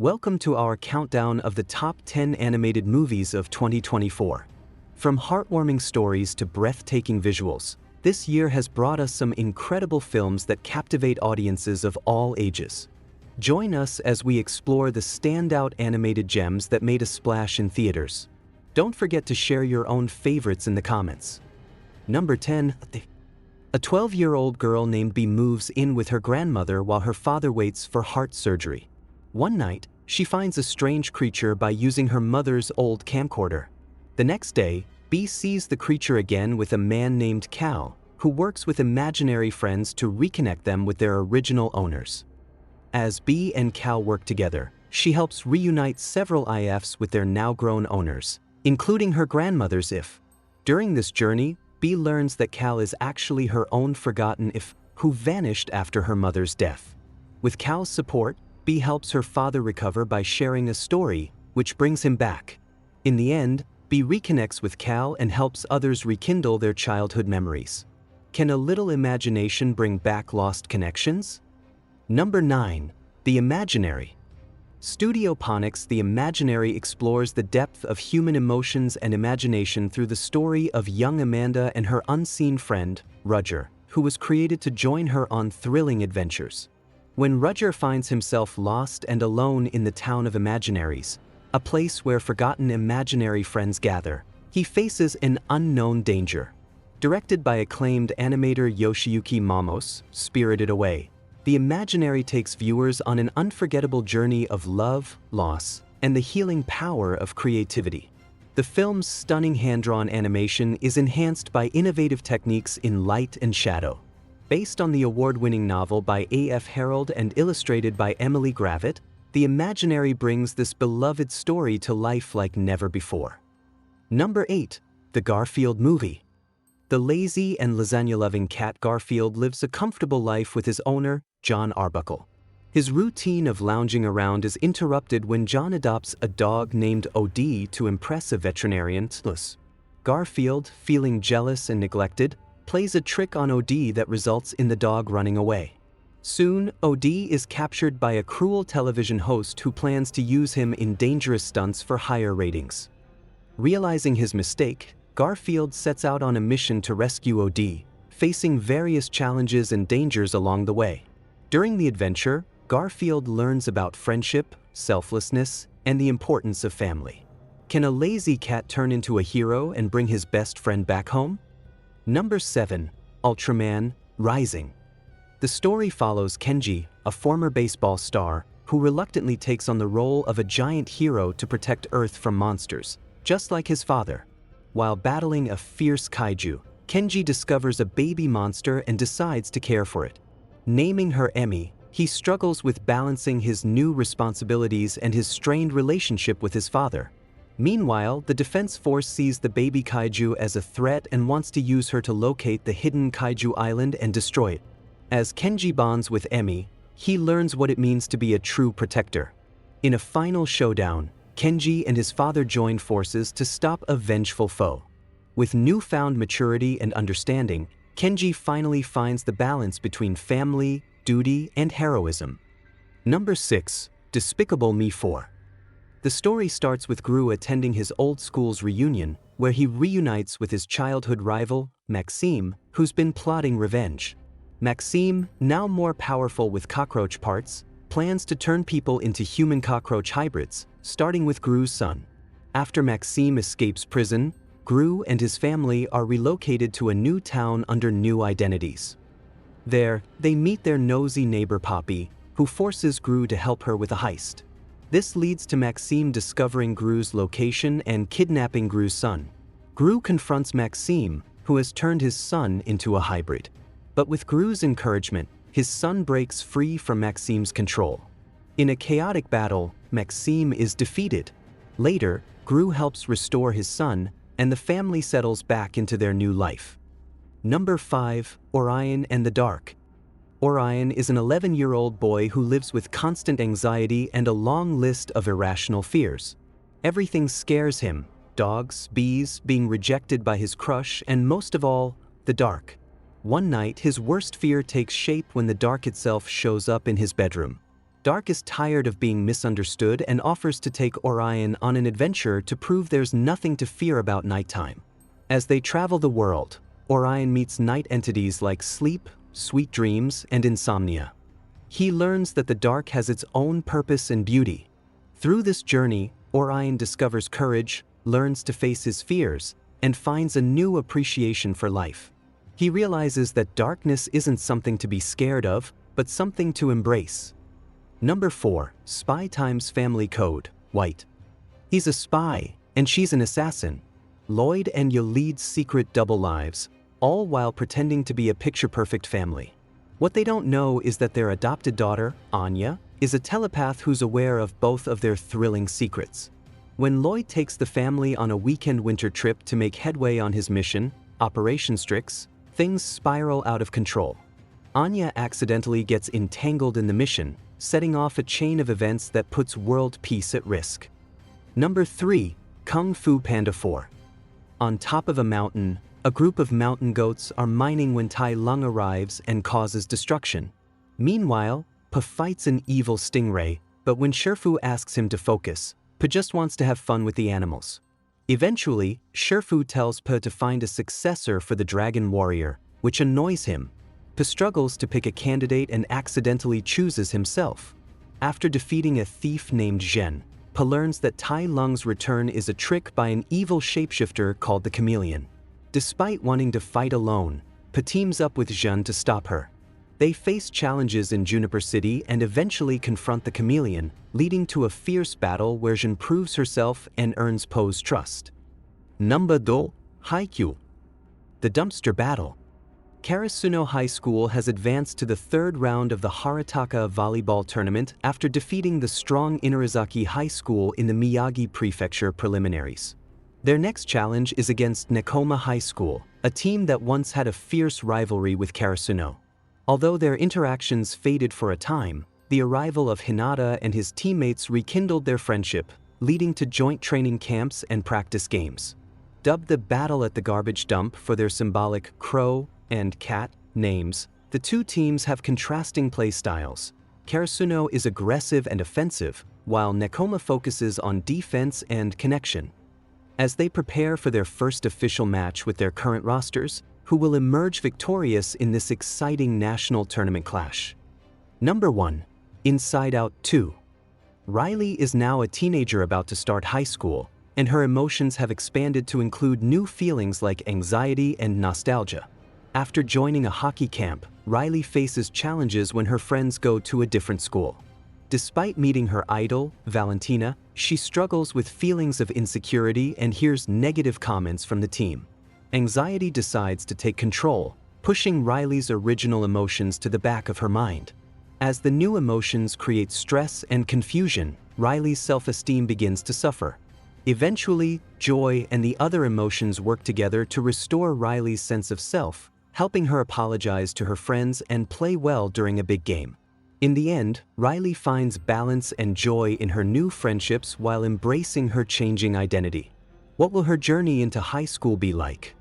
Welcome to our countdown of the top 10 animated movies of 2024. From heartwarming stories to breathtaking visuals, this year has brought us some incredible films that captivate audiences of all ages. Join us as we explore the standout animated gems that made a splash in theaters. Don't forget to share your own favorites in the comments. Number 10. A 12-year-old girl named Bee moves in with her grandmother while her father waits for heart surgery. One night, she finds a strange creature by using her mother's old camcorder. The next day, Bee sees the creature again with a man named Cal, who works with imaginary friends to reconnect them with their original owners. As Bee and Cal work together, she helps reunite several IFs with their now-grown owners, including her grandmother's IF. During this journey, Bee learns that Cal is actually her own forgotten IF who vanished after her mother's death. With Cal's support, Bee helps her father recover by sharing a story, which brings him back. In the end, Bee reconnects with Cal and helps others rekindle their childhood memories. Can a little imagination bring back lost connections? Number 9. The Imaginary. Studio Ponics' The Imaginary explores the depth of human emotions and imagination through the story of young Amanda and her unseen friend, Roger, who was created to join her on thrilling adventures. When Roger finds himself lost and alone in the town of Imaginaries, a place where forgotten imaginary friends gather, he faces an unknown danger. Directed by acclaimed animator Yoshiyuki Mamos, Spirited Away, The Imaginary takes viewers on an unforgettable journey of love, loss, and the healing power of creativity. The film's stunning hand-drawn animation is enhanced by innovative techniques in light and shadow. Based on the award-winning novel by A.F. Harold and illustrated by Emily Gravett, The Imaginary brings this beloved story to life like never before. Number 8. The Garfield Movie. The lazy and lasagna-loving cat Garfield lives a comfortable life with his owner, John Arbuckle. His routine of lounging around is interrupted when John adopts a dog named Odie to impress a veterinarian. Garfield, feeling jealous and neglected, plays a trick on Odie that results in the dog running away. Soon, Odie is captured by a cruel television host who plans to use him in dangerous stunts for higher ratings. Realizing his mistake, Garfield sets out on a mission to rescue Odie, facing various challenges and dangers along the way. During the adventure, Garfield learns about friendship, selflessness, and the importance of family. Can a lazy cat turn into a hero and bring his best friend back home? Number 7. Ultraman Rising. The story follows Kenji, a former baseball star, who reluctantly takes on the role of a giant hero to protect Earth from monsters, just like his father. While battling a fierce kaiju, Kenji discovers a baby monster and decides to care for it. Naming her Emmy, he struggles with balancing his new responsibilities and his strained relationship with his father. Meanwhile, the Defense Force sees the baby kaiju as a threat and wants to use her to locate the hidden kaiju island and destroy it. As Kenji bonds with Emmy, he learns what it means to be a true protector. In a final showdown, Kenji and his father join forces to stop a vengeful foe. With newfound maturity and understanding, Kenji finally finds the balance between family, duty, and heroism. Number 6. Despicable Me 4. The story starts with Gru attending his old school's reunion, where he reunites with his childhood rival, Maxime, who's been plotting revenge. Maxime, now more powerful with cockroach parts, plans to turn people into human cockroach hybrids, starting with Gru's son. After Maxime escapes prison, Gru and his family are relocated to a new town under new identities. There, they meet their nosy neighbor Poppy, who forces Gru to help her with a heist. This leads to Maxime discovering Gru's location and kidnapping Gru's son. Gru confronts Maxime, who has turned his son into a hybrid. But with Gru's encouragement, his son breaks free from Maxime's control. In a chaotic battle, Maxime is defeated. Later, Gru helps restore his son, and the family settles back into their new life. Number 5. Orion and the Dark. Orion is an 11-year-old boy who lives with constant anxiety and a long list of irrational fears. Everything scares him: dogs, bees, being rejected by his crush, and most of all, the dark. One night, his worst fear takes shape when the dark itself shows up in his bedroom. Dark is tired of being misunderstood and offers to take Orion on an adventure to prove there's nothing to fear about nighttime. As they travel the world, Orion meets night entities like sleep, sweet dreams, and insomnia. He learns that the dark has its own purpose and beauty. Through this journey, Orion discovers courage, learns to face his fears, and finds a new appreciation for life. He realizes that darkness isn't something to be scared of, but something to embrace. Number 4. Spy Time's Family Code, White. He's a spy, and she's an assassin. Lloyd and Yo lead secret double lives, all while pretending to be a picture-perfect family. What they don't know is that their adopted daughter, Anya, is a telepath who's aware of both of their thrilling secrets. When Lloyd takes the family on a weekend winter trip to make headway on his mission, Operation Strix, things spiral out of control. Anya accidentally gets entangled in the mission, setting off a chain of events that puts world peace at risk. Number 3. Kung Fu Panda 4. On top of a mountain, a group of mountain goats are mining when Tai Lung arrives and causes destruction. Meanwhile, Pa fights an evil stingray, but when Shifu asks him to focus, Pa just wants to have fun with the animals. Eventually, Shifu tells Pa to find a successor for the Dragon Warrior, which annoys him. Pa struggles to pick a candidate and accidentally chooses himself. After defeating a thief named Zhen, Pa learns that Tai Lung's return is a trick by an evil shapeshifter called the Chameleon. Despite wanting to fight alone, Pa teams up with Zhen to stop her. They face challenges in Juniper City and eventually confront the Chameleon, leading to a fierce battle where Zhen proves herself and earns Po's trust. Number 2. Haikyuu. The Dumpster Battle. Karasuno High School has advanced to the third round of the Harataka volleyball tournament after defeating the strong Inarizaki High School in the Miyagi Prefecture preliminaries. Their next challenge is against Nekoma High School, a team that once had a fierce rivalry with Karasuno. Although their interactions faded for a time, the arrival of Hinata and his teammates rekindled their friendship, leading to joint training camps and practice games. Dubbed the Battle at the Garbage Dump for their symbolic crow and cat names, the two teams have contrasting play styles. Karasuno is aggressive and offensive, while Nekoma focuses on defense and connection. As they prepare for their first official match with their current rosters, who will emerge victorious in this exciting national tournament clash? Number 1. Inside Out 2. Riley is now a teenager about to start high school, and her emotions have expanded to include new feelings like anxiety and nostalgia. After joining a hockey camp, Riley faces challenges when her friends go to a different school. Despite meeting her idol, Valentina, she struggles with feelings of insecurity and hears negative comments from the team. Anxiety decides to take control, pushing Riley's original emotions to the back of her mind. As the new emotions create stress and confusion, Riley's self-esteem begins to suffer. Eventually, joy and the other emotions work together to restore Riley's sense of self, helping her apologize to her friends and play well during a big game. In the end, Riley finds balance and joy in her new friendships while embracing her changing identity. What will her journey into high school be like?